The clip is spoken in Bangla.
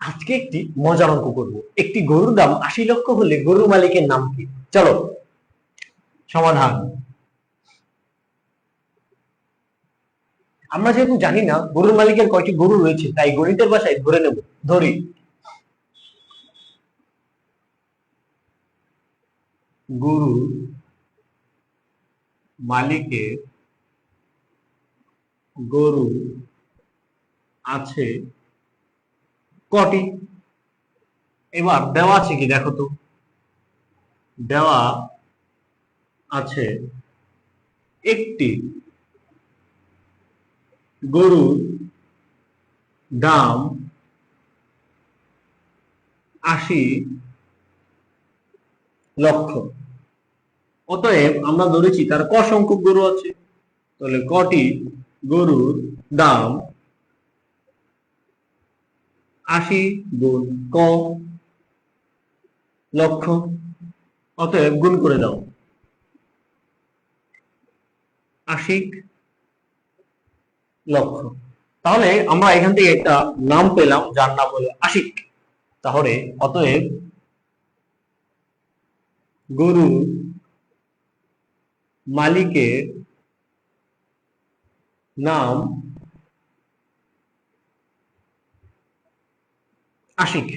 আজকে একটি মজার অঙ্ক করব। একটি গরুর দাম ৮০ লক্ষ হলে গরুর মালিকের নাম কি? চলো সমাধান। আমরা যেহেতু জানি না গরুর মালিকের কয়টি গরু রয়েছে, তাই গণিতের ভাষায় ধরে নেব। ধরি গরুর মালিকের গরু আছে কটি? এবার দেওয়া আছে কি দেখো তো। দেওয়া আছে একটি গরুর দাম ৮০ লক্ষ। অতএব আমরা ধরেছি তার ক সংখ্যক গরু আছে, তাহলে কটি গরুর দাম ৮০ গুণ ক লক্ষ। অতএব গুণ করে দাও ৮০ লক্ষ। তাহলে আমরা এখান থেকে একটা নাম পেলাম যার নাম হলো আশিক। তাহলে অতএব গরুর মালিকের নাম আশিক।